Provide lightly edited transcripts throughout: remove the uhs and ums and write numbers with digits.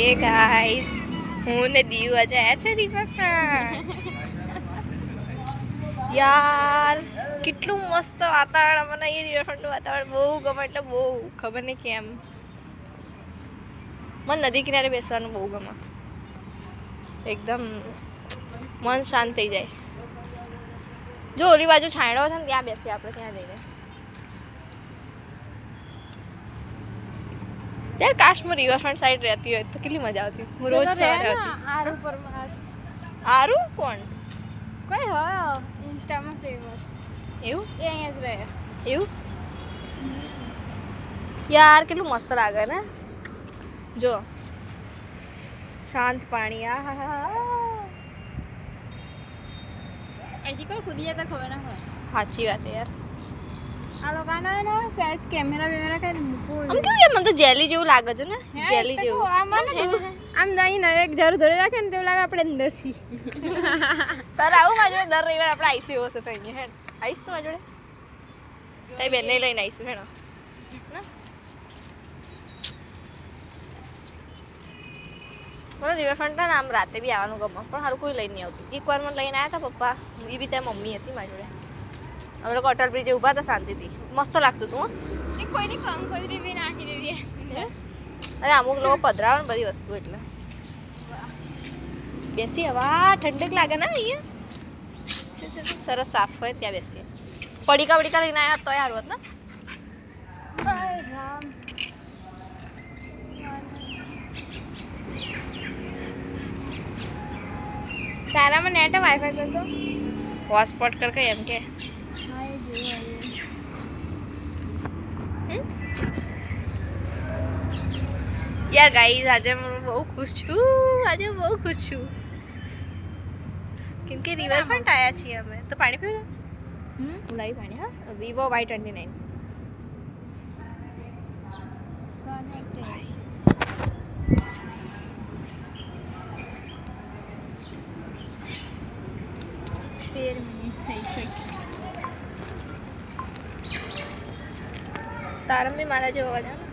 એ guys હું ને દીવ આજે આયા છે રિવરફ્રન્ટ યાર કેટલું મસ્ત વાતાવરણ મને એ રિવરફ્રન્ટનું વાતાવરણ બહુ ગમે એટલે બહુ ખબર નહીં કેમ મને નદી કિનારે બેસવાનું બહુ ગમે એકદમ મન શાંત થઈ જાય જો ઓલી બાજુ છાંયડો છે ને ત્યાં બેસીએ આપણે ત્યાં જઈને यार काश मैं रिवरफ्रंट साइड रहती हो तो कितनी मजा आती હું રોજ સવારે આવતી આરુ પર આરુ કોણ કોઈ હોય ઇન્સ્ટામાં ફેમસ એવું એ અહીંયા જ રહે એવું યાર કેટલું મસ્ત લાગે ને જો શાંત પાણી હજી કોઈ કૂદી જતા ખબર ના હોય સાચી વાત યાર આ લોકોનો એનો સેજ કેમેરા બેમેરા કઈ મૂકો આમ કેવું યાર મને તો જેલી જેવું લાગે છે ને જેલી જેવું આમ નહીં ને એક જર ધરે રાખે ને તેવું લાગે આપણે અંદરથી તારે આવું મારા જોડે દર રવિવાર આપણે આવીશું એવો છે તો અહીંયા હેડ આવીશ તો મારા જોડે તારી બેનને લઈને આવીશું હેડો મને રિવરફ્રન્ટ ને આમ રાતે બી આવવાનું ગમે પણ સારું કોઈ લઈને નહીં આવતું એકવાર મને લઈને આવ્યા હતા પપ્પા એ બી ત્યાં મમ્મી હતી મારી જોડે અમે લોકો અટલ બ્રિજે ઊભા હતા શાંતિથી મસ્ત લાગતું હતું એ કોઈની કંકોત્રી બી નાખી દેવી અરે અમુક લોકો પધરાવે ને બધી વસ્તુ એટલે બેસી હવા ઠંડક લાગે ને અહીંયા સરસ સાફ હોય ત્યાં બેસીએ પડીકા લઈને આવ્યા તોય સારું હોત ને તારામાં નેટ વાઈફાઈ કરતો હોટસ્પોટ કર કઈ એમ કે યાર ગાઈઝ આજે હું બહુ ખુશ છું કેમ કે રિવરફ્રન્ટ આવ્યા છીએ અમે તો પાણી પીવું લાવી પાણી હા વિવો Y29 તારમ બી મારા જેવો અવાજ આવે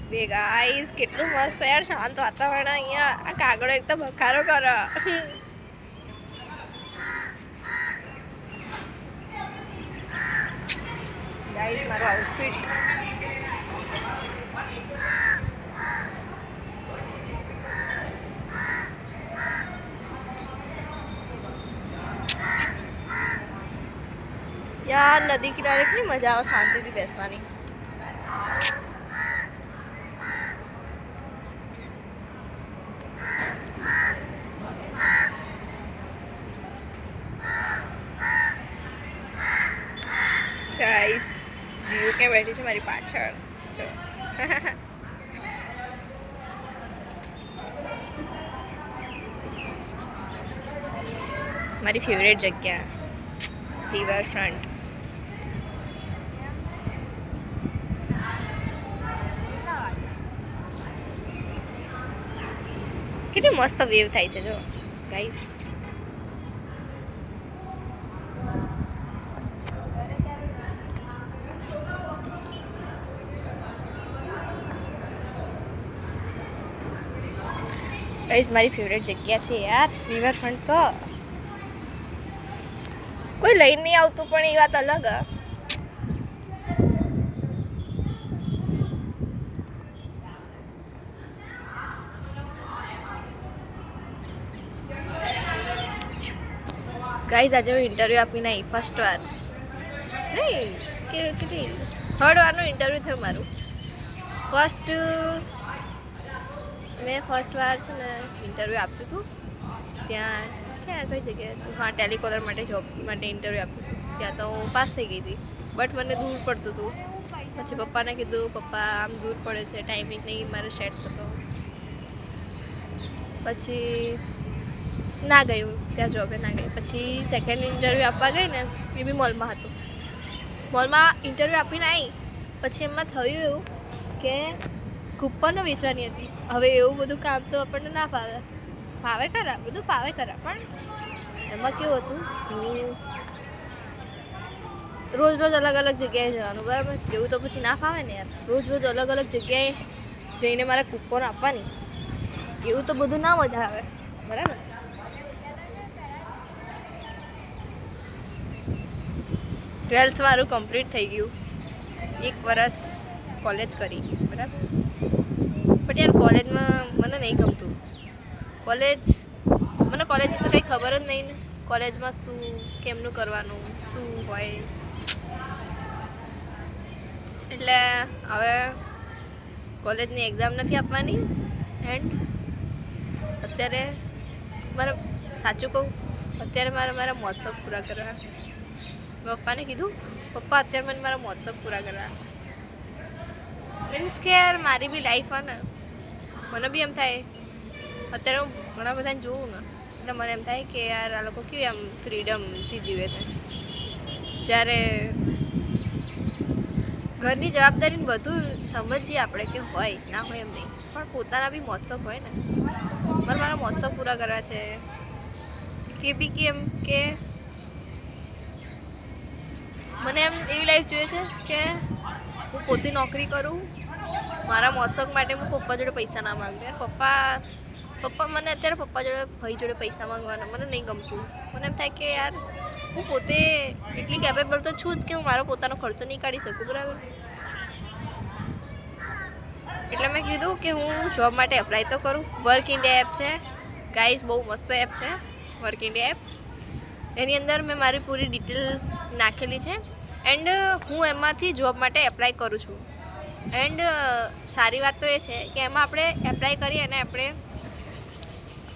બે ગાઈસ કેટલું મસ્ત યાર શાંત વાતાવરણ અહીંયા આ કાગડો એકદમ બખારો કરે ગાઈસ મારો આઉટફિટ યાર નદી કિનારે કેટલી મજા આવે શાંતિથી બેસવાની ગાઈસ દીવ ક્યાં બેઠી છે મારી પાછળ જો મારી ફેવરેટ જગ્યા રિવરફ્રન્ટ કેટલી મસ્ત વેવ થાય છે જો ગાઈસ ગાઈસ મારી ફેવરેટ જગ્યા છે યાર રિવરફ્રન્ટ તો કોઈ લઈને નહીં આવતું પણ એ વાત અલગ ગાઈઝ આજે હું ઇન્ટરવ્યૂ આપીને આવી ફર્સ્ટ વાર નહીં કેટલી થર્ડ વારનું ઇન્ટરવ્યૂ થયું મારું મેં ફર્સ્ટ વાર છે ને ઇન્ટરવ્યૂ આપ્યું હતું ત્યાં ક્યાં કઈ જગ્યાએ હા ટેલિકોલર માટે જોબ માટે ઇન્ટરવ્યૂ આપ્યું ત્યાં તો હું પાસ થઈ ગઈ હતી બટ મને દૂર પડતું હતું પછી પપ્પાને કીધું પપ્પા આમ દૂર પડે છે ટાઈમિંગ નહીં મારે સેટ થતો પછી ના ગયું ત્યાં જોબે ના ગઈ પછી સેકન્ડ ઇન્ટરવ્યૂ આપવા ગઈ ને એ બી મોલમાં હતું મોલમાં ઇન્ટરવ્યૂ આપીને આવી પછી એમાં થયું એવું કે કૂપનો વેચવાની હતી હવે એવું બધું કામ તો આપણને ના ફાવે ખરા બધું ફાવે ખરા પણ એમાં કેવું હતું હું રોજ રોજ અલગ અલગ જગ્યાએ જવાનું બરાબર, એવું તો પછી ના ફાવે ને યાર. રોજ રોજ અલગ અલગ જગ્યાએ જઈને મારે કૂપન આપવાની, એવું તો બધું ના મજા આવે બરાબર. 12th મારું કમ્પ્લીટ થઈ ગયું, 1 વર્ષ કોલેજ કરી બરાબર. બટ યાર કોલેજમાં મને નહીં ગમતું. મને કોલેજ વિશે કંઈ ખબર જ નહીં ને, કોલેજમાં શું કેમનું કરવાનું શું હોય. એટલે હવે કોલેજની એક્ઝામ નથી આપવાની. એન્ડ અત્યારે મારે સાચું કહું, અત્યારે મારા મહોત્સવ પૂરા કરવા. મેં પપ્પાને કીધું, પપ્પા અત્યારે મને મારા મહોત્સવ પૂરા કરવા. મીન્સ કે યાર મારી બી લાઈફ હોય ને, મને બી એમ થાય. અત્યારે હું ઘણા બધાને જોઉં ને એટલે મને એમ થાય કે યાર આ લોકો કેવી આમ ફ્રીડમથી જીવે છે, જ્યારે ઘરની જવાબદારીને બધું સમજીએ આપણે કે હોય ના હોય એમ નહીં, પણ પોતાના બી મહોત્સવ હોય ને. મારા મહોત્સવ પૂરા કરવા છે કે બી કેમ કે મને એમ એવી લાઈફ જોઈએ છે કે હું પોતે નોકરી કરું, મારા મહોત્સવ માટે હું પપ્પા જોડે પૈસા ના માંગુ. યાર પપ્પા મને અત્યારે પપ્પા જોડે ભાઈ જોડે પૈસા માંગવાના મને નહીં ગમતું. મને એમ થાય કે યાર હું પોતે એટલી કેપેબલ તો છું જ કે હું મારો પોતાનો ખર્ચો નહીં કાઢી શકું બરાબર. એટલે મેં કીધું કે હું જોબ માટે એપ્લાય તો કરું. વર્ક ઇન્ડિયા એપ છે ગાઈઝ, બહુ મસ્ત એપ છે વર્ક ઇન્ડિયા એપ. એની અંદર મેં મારી પૂરી ડિટેલ નાખેલી છે એન્ડ હું એમાંથી જોબ માટે એપ્લાય કરું છું. એન્ડ સારી વાત તો એ છે કે એમાં આપણે એપ્લાય કરીએ અને આપણે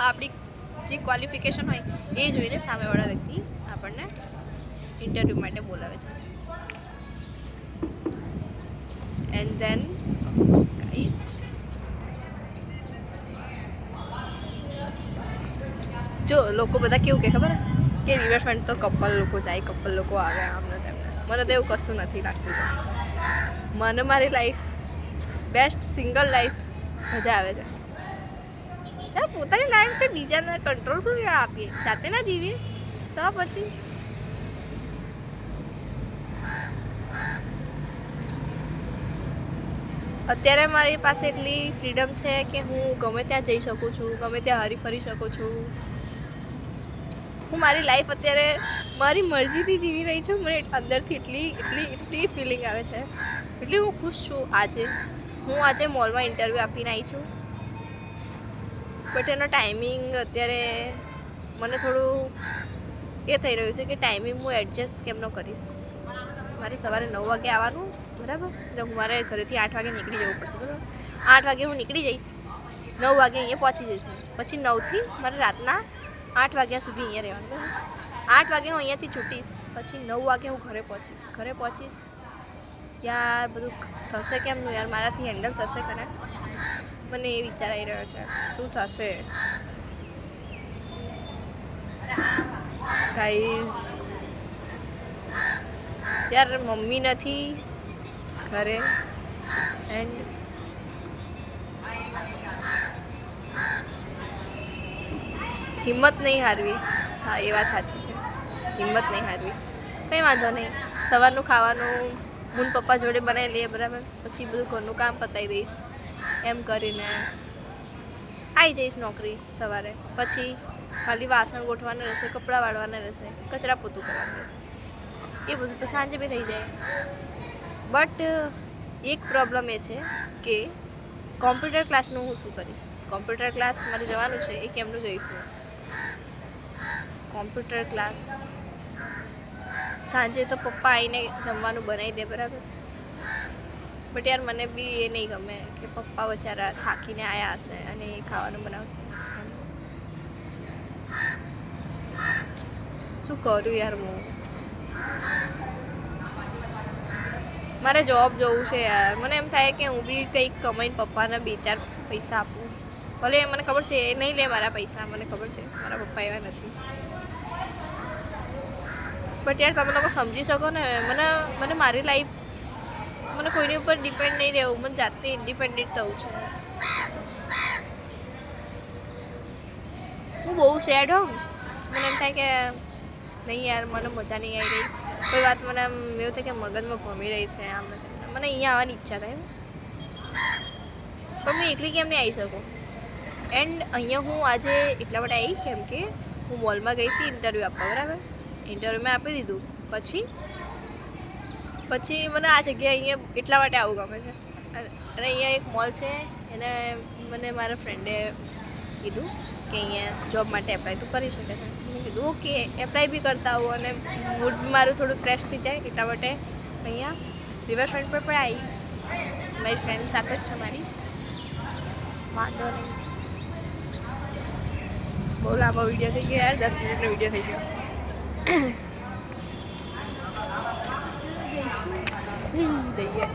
આપણી જે ક્વોલિફિકેશન હોય એ જોઈને સામેવાળા વ્યક્તિ આપણને ઇન્ટરવ્યૂ માટે બોલાવે છે. એન્ડ ધેન ગાઈઝ જો લોકો બધા કેવું કે ખબર કે રિવરફ્રન્ટ તો કપલ લોકો જાય, કપલ લોકો આવે, આમને તેમને. મને તો એવું કશું નથી લાગતું. મને મારી લાઈફ બેસ્ટ સિંગલ લાઈફ મજા આવે છે. પોતાની લાઈફ છે, બીજાને કંટ્રોલ શું આપીએ, જાતે ના જીવીએ તો પછી. અત્યારે મારી પાસે એટલી ફ્રીડમ છે કે હું ગમે ત્યાં જઈ શકું છું, ગમે ત્યાં હરી ફરી શકું છું. હું મારી લાઈફ અત્યારે મારી મરજીથી જીવી રહી છું. મને અંદરથી એટલી ફિલિંગ આવે છે, એટલી હું ખુશ છું. હું આજે મોલમાં ઇન્ટરવ્યૂ આપીને આવી છું, બટ એનો ટાઈમિંગ અત્યારે મને થોડું એ થઈ રહ્યું છે કે ટાઈમિંગ હું એડજસ્ટ કેમ ન કરીશ. મારે સવારે 9 વાગે આવવાનું બરાબર, એટલે હું મારે ઘરેથી 8 વાગે નીકળી જવું પડશે બરાબર. 8 વાગે હું નીકળી જઈશ, 9 વાગે અહીંયા પહોંચી જઈશ. પછી 9થી મારે રાતના 8 વાગ્યા સુધી અહીંયા રહેવાનું બરાબર. 8 વાગે હું અહીંયાથી છૂટીશ, પછી 9 વાગે હું ઘરે પહોંચીશ. યાર બધું થશે કેમનું યાર, મારાથી હેન્ડલ થશે ખરા? મને એ વિચાર આવી રહ્યો છે શું થશે ગાઈઝ. યાર મમ્મી નથી ઘરે એન્ડ હિંમત નહીં હારવી. હા એ વાત સાચી છે, હિંમત નહીં હારવી. કંઈ વાંધો નહીં, સવારનું ખાવાનું હું પપ્પા જોડે બનાવી લઈએ બરાબર. પછી બધું ઘરનું કામ પતાવી દઈશ. એમ કરીને આવી જઈશ નોકરી સવારે. પછી ખાલી વાસણ ગોઠવાના રહેશે, કપડાં વાળવાના રહેશે, કચરા પોતું કરવાનું રહેશે. એ બધું તો સાંજે બી થઈ જાય. બટ એક પ્રોબ્લેમ એ છે કે કોમ્પ્યુટર ક્લાસનું હું શું કરીશ. કોમ્પ્યુટર ક્લાસ મારે જવાનું છે, એ કેમનું જઈશ હું કોમ્પ્યુટર ક્લાસ? સાંજે તો પપ્પા આવીને જમવાનું બનાવી દે બરાબર. બટ યાર મને બી એ નહીં ગમે કે પપ્પા બચારા થાકીને આવ્યા હશે અને એ ખાવાનું બનાવશે. શું કરું યાર હું? મારે જોબ જવું છે યાર. મને એમ થાય કે હું બી કંઈક કમાઈને પપ્પાને 2-4 પૈસા આપું. ભલે મને ખબર છે એ નહીં લે મારા પૈસા, મને ખબર છે મારા પપ્પા એવા નથી. બટ યાર તમે લોકો સમજી શકો ને, મને મારી લાઈફ, મને કોઈની ઉપર ડિપેન્ડ નહીં રહેવું. મને જાતે ઇન્ડિપેન્ડન્ટ થવું છું. હું બહુ સેડ હોઉં, મને એમ થાય કે નહીં યાર મને મજા નહીં આવી રહી, કોઈ વાત મને આમ એવું થાય કે મગજમાં ભમી રહી છે, આમ ને તેમ. મને અહીંયા આવવાની ઈચ્છા થાય પણ હું એકલી કેમ નહીં આવી શકું. એન્ડ અહીંયા હું આજે એટલા માટે આવી કેમ કે હું મોલમાં ગઈ હતી ઇન્ટરવ્યૂ આપવા, બરાબર. ઇન્ટરવ્યૂ મેં આપી દીધું, પછી મને આ જગ્યાએ અહીંયા એટલા માટે આવું ગમે છે. અને અહીંયા એક મોલ છે, એને મને મારા ફ્રેન્ડે કીધું કે અહીંયા જોબ માટે એપ્લાય તું કરી શકે છે. મેં કીધું ઓકે, એપ્લાય બી કરતા આવું અને મૂડ મારું થોડું ફ્રેશ થઈ જાય એટલા માટે અહીંયા રિવરફ્રન્ટ પર પણ આવી. મારી ફ્રેન્ડ સાથે જ છે મારી, વાંધો નહીં. બહુ લાંબો વિડીયો થઈ ગયો યાર, 10 મિનિટનો વિડીયો થઈ ગયો. જઈએ